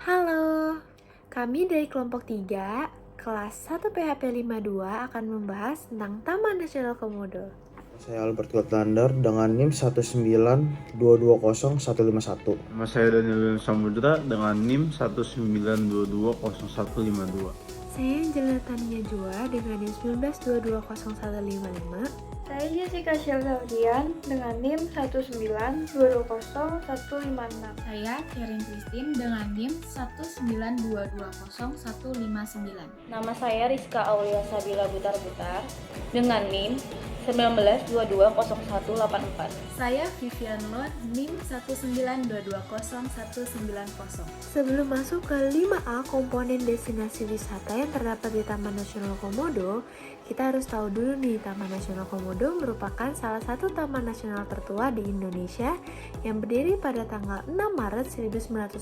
Halo, kami dari kelompok 3, kelas 1 PHP 52 akan membahas tentang Taman Nasional Komodo. Saya Albert Gotlander dengan NIM 192200151. Nama saya Daniel Samudra dengan NIM 192200152. Saya Angelina Tania Jua dengan NIM 192200155. Saya Jessica Syafrian dengan NIM 1920156. Saya Karen Christine dengan NIM 192200159. Nama saya Rizka Aulia Sabila Butar-Butar dengan NIM 19220184. Saya Vivian Lor, NIM 192200190. Sebelum masuk ke 5A komponen destinasi wisata yang terdapat di Taman Nasional Komodo, kita harus tahu dulu nih, Taman Nasional Komodo merupakan salah satu taman nasional tertua di Indonesia yang berdiri pada tanggal 6 Maret 1980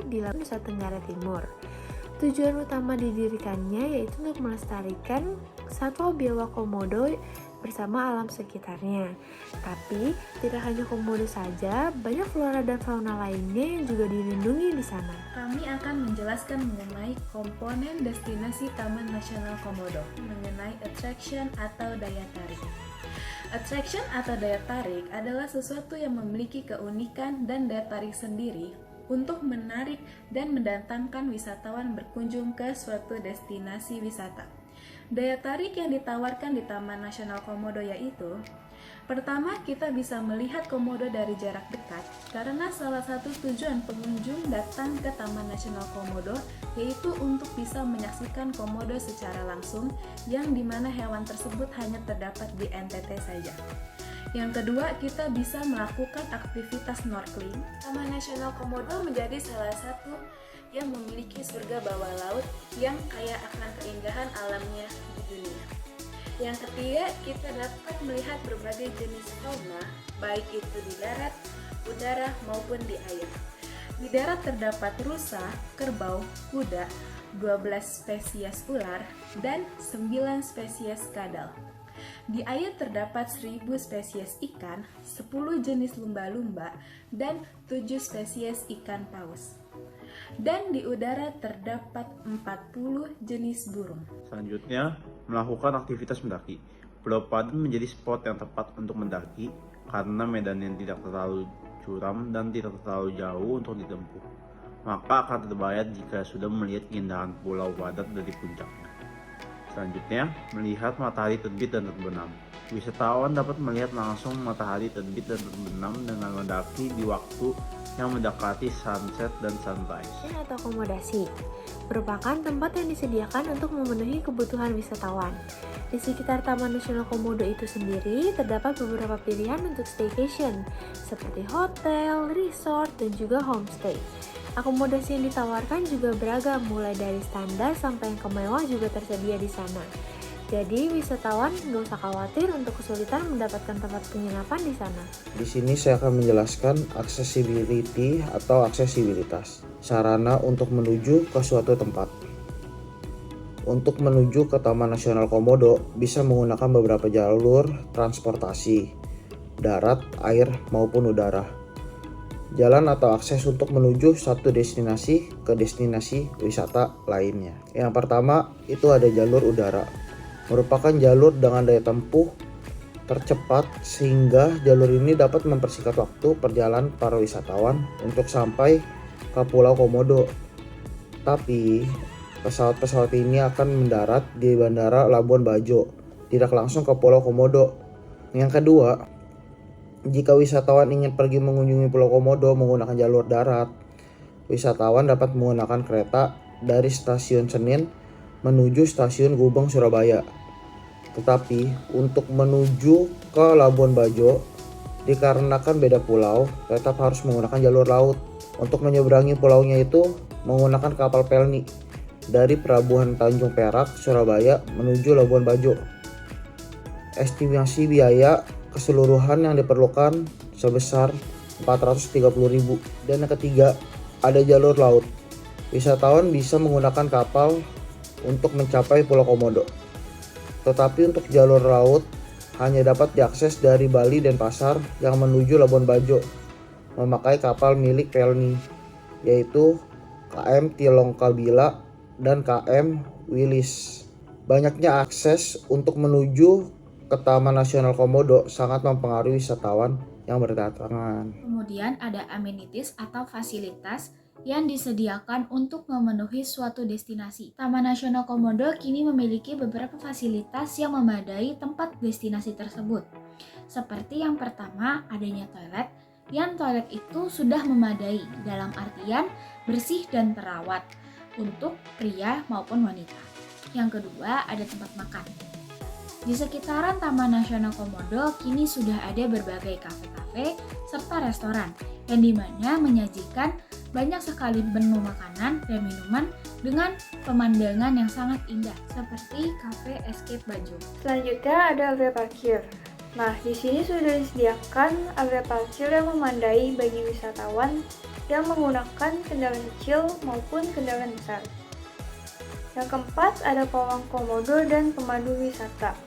di Nusa Tenggara Timur. Tujuan utama didirikannya yaitu untuk melestarikan satwa biawak komodo bersama alam sekitarnya. Tapi tidak hanya komodo saja, banyak flora dan fauna lainnya yang juga dilindungi di sana. Kami akan menjelaskan mengenai komponen destinasi Taman Nasional Komodo, mengenai attraction atau daya tarik. Attraction atau daya tarik adalah sesuatu yang memiliki keunikan dan daya tarik sendiri untuk menarik dan mendatangkan wisatawan berkunjung ke suatu destinasi wisata. Daya tarik yang ditawarkan di Taman Nasional Komodo yaitu: pertama, kita bisa melihat komodo dari jarak dekat karena salah satu tujuan pengunjung datang ke Taman Nasional Komodo yaitu untuk bisa menyaksikan komodo secara langsung, yang dimana hewan tersebut hanya terdapat di NTT saja. Yang kedua, kita bisa melakukan aktivitas snorkeling. Taman Nasional Komodo menjadi salah satu yang memiliki surga bawah laut yang kaya akan keindahan alamnya di dunia. Yang ketiga, kita dapat melihat berbagai jenis fauna, baik itu di darat, udara, maupun di air. Di darat terdapat rusa, kerbau, kuda, 12 spesies ular, dan 9 spesies kadal. Di air terdapat 1000 spesies ikan, 10 jenis lumba-lumba, dan 7 spesies ikan paus. Dan di udara terdapat 40 jenis burung. Selanjutnya, melakukan aktivitas mendaki. Pulau Padar menjadi spot yang tepat untuk mendaki karena medan yang tidak terlalu curam dan tidak terlalu jauh untuk ditempuh. Maka akan terbayar jika sudah melihat keindahan Pulau Padar dari puncaknya. Selanjutnya, melihat matahari terbit dan terbenam. Wisatawan dapat melihat langsung matahari terbit dan terbenam dengan mendaki di waktu yang mendekati sunset dan sunrise. Atau akomodasi merupakan tempat yang disediakan untuk memenuhi kebutuhan wisatawan. Di sekitar Taman Nasional Komodo itu sendiri terdapat beberapa pilihan untuk staycation seperti hotel, resort, dan juga homestay. Akomodasi yang ditawarkan juga beragam, mulai dari standar sampai yang kemewah juga tersedia di sana. Jadi wisatawan nggak usah khawatir untuk kesulitan mendapatkan tempat penginapan di sana. Di sini saya akan menjelaskan accessibility atau aksesibilitas, sarana untuk menuju ke suatu tempat. Untuk menuju ke Taman Nasional Komodo bisa menggunakan beberapa jalur transportasi, darat, air, maupun udara. Jalan atau akses untuk menuju satu destinasi ke destinasi wisata lainnya. Yang pertama itu ada jalur udara. Merupakan jalur dengan daya tempuh tercepat sehingga jalur ini dapat mempersingkat waktu perjalanan para wisatawan untuk sampai ke Pulau Komodo. Tapi pesawat-pesawat ini akan mendarat di Bandara Labuan Bajo, tidak langsung ke Pulau Komodo. Yang kedua, jika wisatawan ingin pergi mengunjungi Pulau Komodo menggunakan jalur darat, wisatawan dapat menggunakan kereta dari Stasiun Senen menuju Stasiun Gubeng Surabaya. Tetapi untuk menuju ke Labuan Bajo, dikarenakan beda pulau, tetap harus menggunakan jalur laut. Untuk menyeberangi pulaunya itu menggunakan kapal pelni dari Pelabuhan Tanjung Perak, Surabaya menuju Labuan Bajo. Estimasi biaya keseluruhan yang diperlukan sebesar 430.000. Dan yang ketiga, ada jalur laut. Wisatawan bisa menggunakan kapal untuk mencapai Pulau Komodo. Tetapi untuk jalur laut hanya dapat diakses dari Bali dan Pasar yang menuju Labuan Bajo memakai kapal milik Pelni, yaitu KM Tilongkabila, dan KM Wilis. Banyaknya akses untuk menuju ke Taman Nasional Komodo sangat mempengaruhi wisatawan yang berdatangan. Kemudian ada amenities atau fasilitas yang disediakan untuk memenuhi suatu destinasi. Taman Nasional Komodo kini memiliki beberapa fasilitas yang memadai tempat destinasi tersebut. Seperti yang pertama, adanya toilet, yang toilet itu sudah memadai dalam artian bersih dan terawat untuk pria maupun wanita. Yang kedua, ada tempat makan. Di sekitaran Taman Nasional Komodo kini sudah ada berbagai kafe-kafe serta restoran yang dimana menyajikan banyak sekali menu makanan dan minuman dengan pemandangan yang sangat indah seperti Cafe Escape Bajo. Selanjutnya ada area parkir. Nah, di sini sudah disediakan area parkir yang memadai bagi wisatawan yang menggunakan kendaraan kecil maupun kendaraan besar. Yang keempat, ada pawang komodo dan pemandu wisata.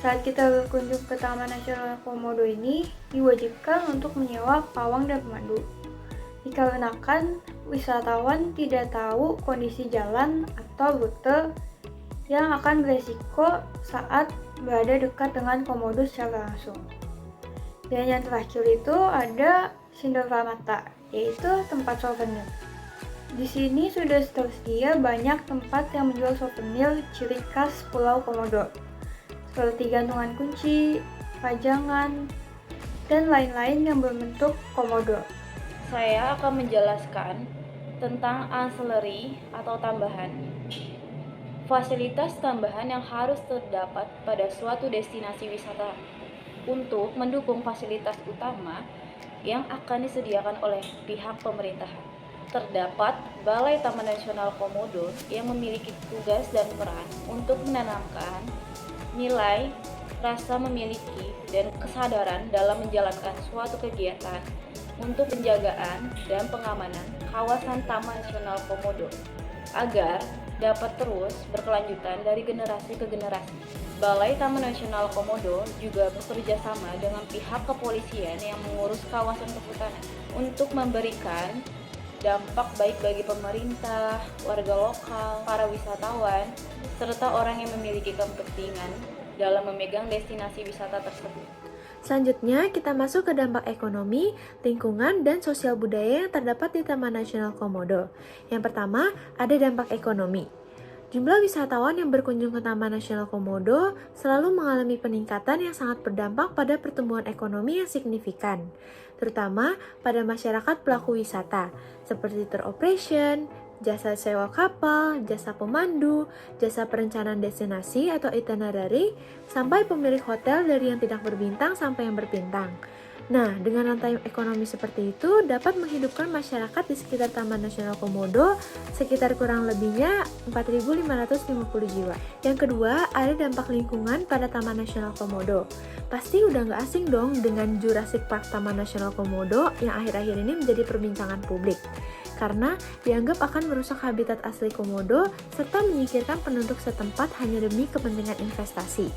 Saat kita berkunjung ke Taman Nasional Komodo ini, diwajibkan untuk menyewa pawang dan pemandu. Dikarenakan wisatawan tidak tahu kondisi jalan atau rute yang akan beresiko saat berada dekat dengan komodo secara langsung. Dan yang terakhir itu ada Sindoramata, yaitu tempat souvenir. Di sini sudah tersedia banyak tempat yang menjual souvenir ciri khas Pulau Komodo, seperti gantungan kunci, pajangan, dan lain-lain yang berbentuk komodo. Saya akan menjelaskan tentang ancillary atau tambahan. Fasilitas tambahan yang harus terdapat pada suatu destinasi wisata untuk mendukung fasilitas utama yang akan disediakan oleh pihak pemerintahan. Terdapat Balai Taman Nasional Komodo yang memiliki tugas dan peran untuk menanamkan nilai, rasa memiliki, dan kesadaran dalam menjalankan suatu kegiatan untuk penjagaan dan pengamanan kawasan Taman Nasional Komodo agar dapat terus berkelanjutan dari generasi ke generasi. Balai Taman Nasional Komodo juga bekerja sama dengan pihak kepolisian yang mengurus kawasan kehutanan untuk memberikan dampak baik bagi pemerintah, warga lokal, para wisatawan, serta orang yang memiliki kepentingan dalam memegang destinasi wisata tersebut. Selanjutnya, kita masuk ke dampak ekonomi, lingkungan, dan sosial budaya yang terdapat di Taman Nasional Komodo. Yang pertama, ada dampak ekonomi. Jumlah wisatawan yang berkunjung ke Taman Nasional Komodo selalu mengalami peningkatan yang sangat berdampak pada pertumbuhan ekonomi yang signifikan, terutama pada masyarakat pelaku wisata, seperti tour operation, jasa sewa kapal, jasa pemandu, jasa perencanaan destinasi atau itinerary, sampai pemilik hotel dari yang tidak berbintang sampai yang berbintang. Nah, dengan rantai ekonomi seperti itu dapat menghidupkan masyarakat di sekitar Taman Nasional Komodo sekitar kurang lebihnya 4.550 jiwa. Yang kedua, ada dampak lingkungan pada Taman Nasional Komodo. Pasti udah nggak asing dong dengan Jurassic Park Taman Nasional Komodo yang akhir-akhir ini menjadi perbincangan publik. Karena dianggap akan merusak habitat asli komodo serta menyingkirkan penduduk setempat hanya demi kepentingan investasi.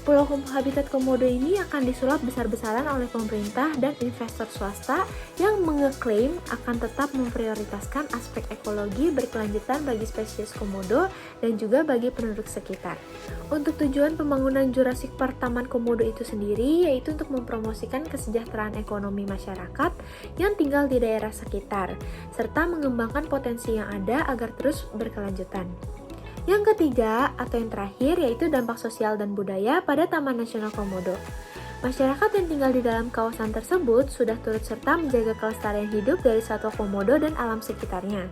Pulau Habitat Komodo ini akan disulap besar-besaran oleh pemerintah dan investor swasta yang mengeklaim akan tetap memprioritaskan aspek ekologi berkelanjutan bagi spesies komodo dan juga bagi penduduk sekitar. Untuk tujuan pembangunan Jurassic Park Taman Komodo itu sendiri yaitu untuk mempromosikan kesejahteraan ekonomi masyarakat yang tinggal di daerah sekitar, serta mengembangkan potensi yang ada agar terus berkelanjutan. Yang ketiga atau yang terakhir yaitu dampak sosial dan budaya pada Taman Nasional Komodo. Masyarakat yang tinggal di dalam kawasan tersebut sudah turut serta menjaga kelestarian hidup dari satwa komodo dan alam sekitarnya.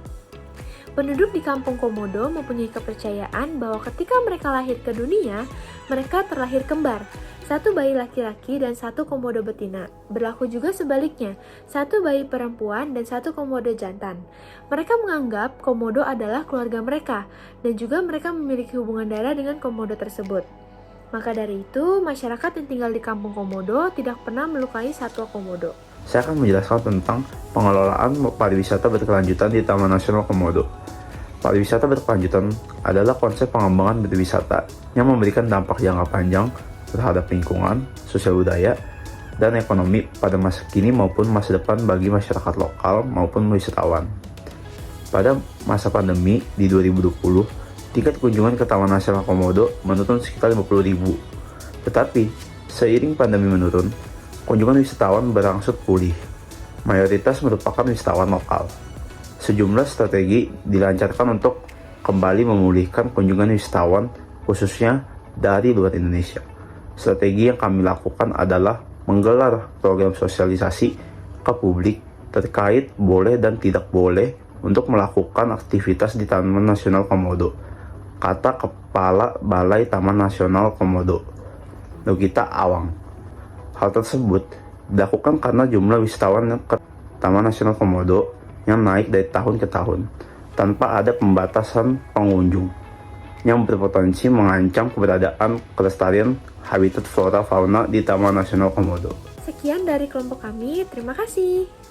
Penduduk di kampung komodo mempunyai kepercayaan bahwa ketika mereka lahir ke dunia, mereka terlahir kembar, satu bayi laki-laki dan satu komodo betina. Berlaku juga sebaliknya, satu bayi perempuan dan satu komodo jantan. Mereka menganggap komodo adalah keluarga mereka, dan juga mereka memiliki hubungan darah dengan komodo tersebut. Maka dari itu, masyarakat yang tinggal di kampung komodo tidak pernah melukai satwa komodo. Saya akan menjelaskan tentang pengelolaan pariwisata berkelanjutan di Taman Nasional Komodo. Pariwisata berkelanjutan adalah konsep pengembangan berwisata yang memberikan dampak jangka panjang terhadap lingkungan, sosial budaya, dan ekonomi pada masa kini maupun masa depan bagi masyarakat lokal maupun wisatawan. Pada masa pandemi di 2020, tingkat kunjungan ke Taman Nasional Komodo menurun sekitar 50.000. Tetapi, seiring pandemi menurun, kunjungan wisatawan berangsur pulih. Mayoritas merupakan wisatawan lokal. Sejumlah strategi dilancarkan untuk kembali memulihkan kunjungan wisatawan, khususnya dari luar Indonesia. Strategi yang kami lakukan adalah menggelar program sosialisasi ke publik terkait boleh dan tidak boleh untuk melakukan aktivitas di Taman Nasional Komodo, kata Kepala Balai Taman Nasional Komodo, Nugita Awang. Hal tersebut dilakukan karena jumlah wisatawan yang ke Taman Nasional Komodo yang naik dari tahun ke tahun tanpa ada pembatasan pengunjung yang berpotensi mengancam keberadaan kelestarian habitat flora fauna di Taman Nasional Komodo. Sekian dari kelompok kami, terima kasih.